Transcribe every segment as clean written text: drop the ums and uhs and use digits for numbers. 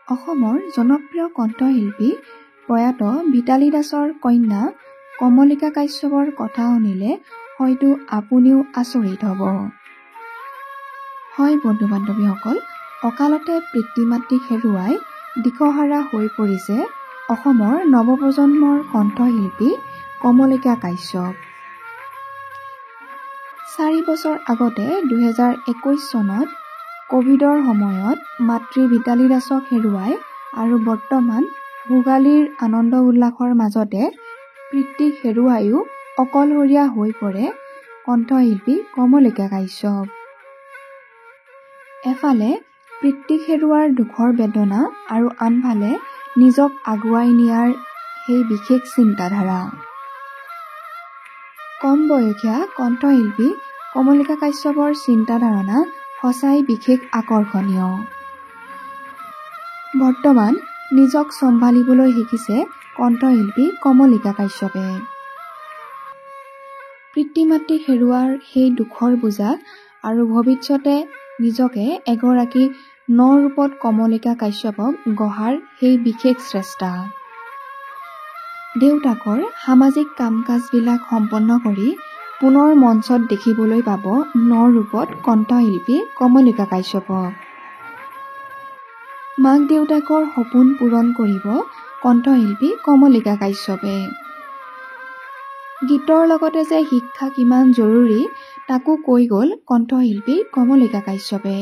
অসমৰ জনপ্ৰিয় কণ্ঠশিল্পী প্ৰয়াত ভিতালী দাসৰ কন্যা কমলিকা কাশ্যপৰ কথা শুনিলে হয়তো আপুনিও আচৰিত হ'ব। হয় বন্ধু-বান্ধৱীসকল, অকালতে পিতৃ-মাতৃক হেৰুৱাই দিশহাৰা হৈ পৰিছে অসমৰ নৱপ্ৰজন্মৰ কণ্ঠশিল্পী কমলিকা কাশ্যপ। 4 বছৰ আগতে 2021 চনত কোভিডৰ সময়ত মাতৃ ভিতালী দাসক হেৰুৱাই আৰু বৰ্তমান ভোগালীৰ আনন্দ উল্লাসৰ মাজতে পিতৃক হেৰুৱাইও অকলশৰীয়া হৈ পৰে কণ্ঠশিল্পী কমলিকা কাশ্যপ। এফালে পিতৃক হেৰুৱাৰ দুখৰ বেদনা আৰু আনফালে নিজক আগুৱাই নিয়াৰ সেই বিশেষ চিন্তাধাৰা। কম বয়সীয়া কণ্ঠশিল্পী কমলিকা কাশ্যপৰ চিন্তাধাৰণা সঁচাই বিশেষ আকৰ্ষণীয়। বৰ্তমান নিজক চম্ভালিবলৈ শিকিছে কণ্ঠশিল্পী কমলিকা কাশ্যপে। পিতৃ-মাতৃক হেৰুৱাৰ সেই দুখৰ বোজা আৰু ভৱিষ্যতে নিজকে এগৰাকী ন-ৰূপত কমলিকা কাশ্যপক গঢ়াৰ সেই বিশেষ চেষ্টা। দেউতাকৰ সামাজিক কাম-কাজবিলাক সম্পন্ন কৰি পুনৰ মঞ্চত দেখিবলৈ পাব ন-ৰূপত কণ্ঠশিল্পী কমলিকা কাশ্যপক। মাক-দেউতাকৰ সপোন পূৰণ কৰিব কণ্ঠশিল্পী কমলিকা কাশ্যপে। গীতৰ লগতে যে শিক্ষা কিমান জৰুৰী তাকো কৈ গ'ল কণ্ঠশিল্পী কমলিকা কাশ্যপে।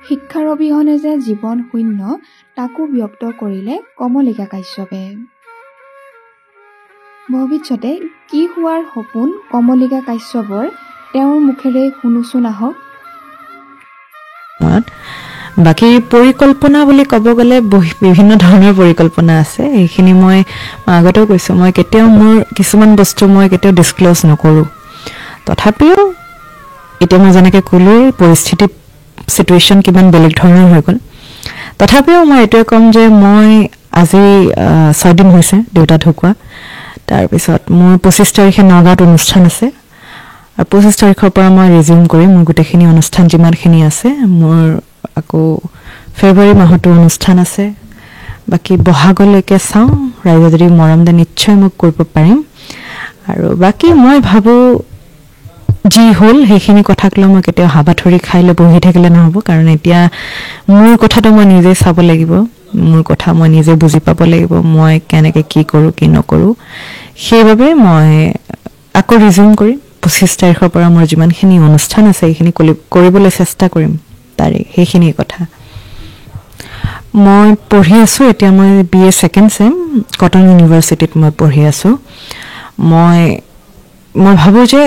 শিক্ষাৰ অবিহনে যে জীৱন শূন্য তাকো ব্যক্ত কৰিলে কমলিকা কাশ্যপে। ভৱিষ্যতে কি হোৱাৰ সপোন কমলিকা কাশ্যপৰ তেওঁৰ মুখেৰে শুনোচোন আহক। বাকী পৰিকল্পনা বুলি ক'ব গ'লে বিভিন্ন ধৰণৰ পৰিকল্পনা আছে। এইখিনি মই আগতেও কৈছোঁ, মই কেতিয়াও মোৰ কিছুমান বস্তু মই কেতিয়াও ডিছক্ল'জ নকৰোঁ। তথাপিও এতিয়া মই যেনেকৈ ক'লোৱেই চিটুৱেশ্যন কিমান বেলেগ ধৰণৰ হৈ গ'ল। তথাপিও মই এইটোৱে ক'ম যে মই আজি 6 দিন হৈছে দেউতা ঢুকুৱা। তাৰপিছত মোৰ 25 তাৰিখে নগাঁৱত অনুষ্ঠান আছে আৰু 25 তাৰিখৰ পৰা মই ৰিজিউম কৰিম মোৰ গোটেইখিনি অনুষ্ঠান যিমানখিনি আছে। মোৰ আকৌ ফেব্ৰুৱাৰী মাহতো অনুষ্ঠান আছে। বাকী বহাগলৈকে চাওঁ, ৰাইজে যদি মৰম দিয়ে নিশ্চয় মোক কৰিব পাৰিম। আৰু বাকী মই ভাবোঁ যি হ'ল সেইখিনি কথাক লৈ মই কেতিয়াও হাবাথুৰি খাই লৈ বহি থাকিলে নহ'ব। কাৰণ এতিয়া মোৰ কথাটো মই নিজে চাব লাগিব, মোৰ কথা মই নিজে বুজি পাব লাগিব, মই কেনেকৈ কি কৰোঁ কি নকৰোঁ। সেইবাবে মই আকৌ ৰিজিউম কৰিম। 25 তাৰিখৰ পৰা মোৰ যিমানখিনি অনুষ্ঠান আছে সেইখিনি কৰিবলৈ চেষ্টা কৰিম। সেইখিনি কথা মই পঢ়ি আছোঁ। এতিয়া মই BA 2nd চেম কটন ইউনিভাৰ্চিটিত মই পঢ়ি আছোঁ। মই ভাবোঁ যে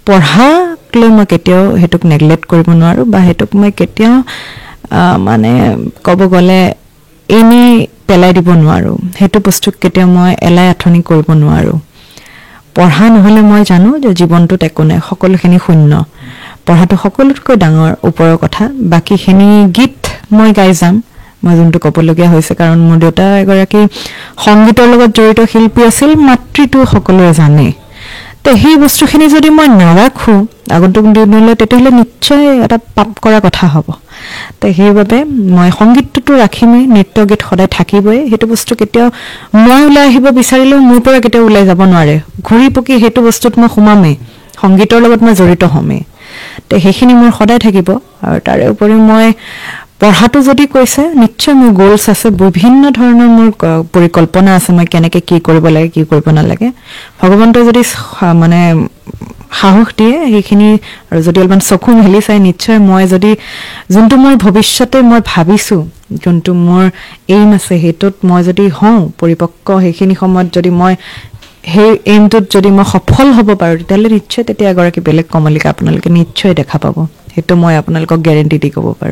পঢ়াক লৈ মই কেতিয়াও সেইটোক নেগলেক্ট কৰিব নোৱাৰোঁ বা সেইটোক মই কেতিয়াও মানে ক'ব গ'লে এনেই পেলাই দিব নোৱাৰোঁ। সেইটো বস্তুক কেতিয়াও মই এলাই আথনি কৰিব নোৱাৰোঁ। পঢ়া নহ'লে মই জানো যে জীৱনটোত একো নাই, সকলোখিনি শূন্য। পঢ়াটো সকলোতকৈ ডাঙৰ ওপৰৰ কথা। বাকীখিনি গীত মই গাই যাম, মই যোনটো ক'বলগীয়া হৈছে। কাৰণ মোৰ দেউতা এগৰাকী সংগীতৰ লগত জড়িত শিল্পী আছিল, মাতৃটো সকলোৱে জানে। তো সেই বস্তুখিনি যদি মই নাৰাখোঁ আগন্তুক দিনলৈ, তেতিয়াহ'লে নিশ্চয় এটা পাপ কৰা কথা হ'ব। তো সেইবাবে মই সংগীতটোতো ৰাখিমেই, নৃত্য গীত সদায় থাকিবই। সেইটো বস্তু কেতিয়াও মই ওলাই আহিব বিচাৰিলেও মোৰ পৰা কেতিয়াও ওলাই যাব নোৱাৰে। ঘূৰি পকি সেইটো বস্তুত মই সোমামেই, সংগীতৰ লগত মই জড়িত হ'মেই। তো সেইখিনি মোৰ সদায় থাকিব। আৰু তাৰে উপৰিও মই পঢ়াটো যদি কৈছে, নিশ্চয় মোৰ গ'লছ আছে, বিভিন্ন ধৰণৰ মোৰ পৰিকল্পনা আছে, মই কেনেকৈ কি কৰিব লাগে কি কৰিব নালাগে। ভগৱন্তই যদি মানে সাহস দিয়ে সেইখিনি, আৰু যদি অলপমান চকু মেলি চাই, নিশ্চয় মই যদি যোনটো মোৰ ভৱিষ্যতে মই ভাবিছোঁ, যোনটো মোৰ এইম আছে, সেইটোত মই যদি হওঁ পৰিপক্ক, সেইখিনি সময়ত যদি মই সেই এইমটোত যদি মই সফল হ'ব পাৰোঁ, তেতিয়াহ'লে নিশ্চয় তেতিয়া এগৰাকী বেলেগ কমলিকা আপোনালোকে নিশ্চয় দেখা পাব। সেইটো মই আপোনালোকক গেৰেণ্টি দি ক'ব পাৰোঁ।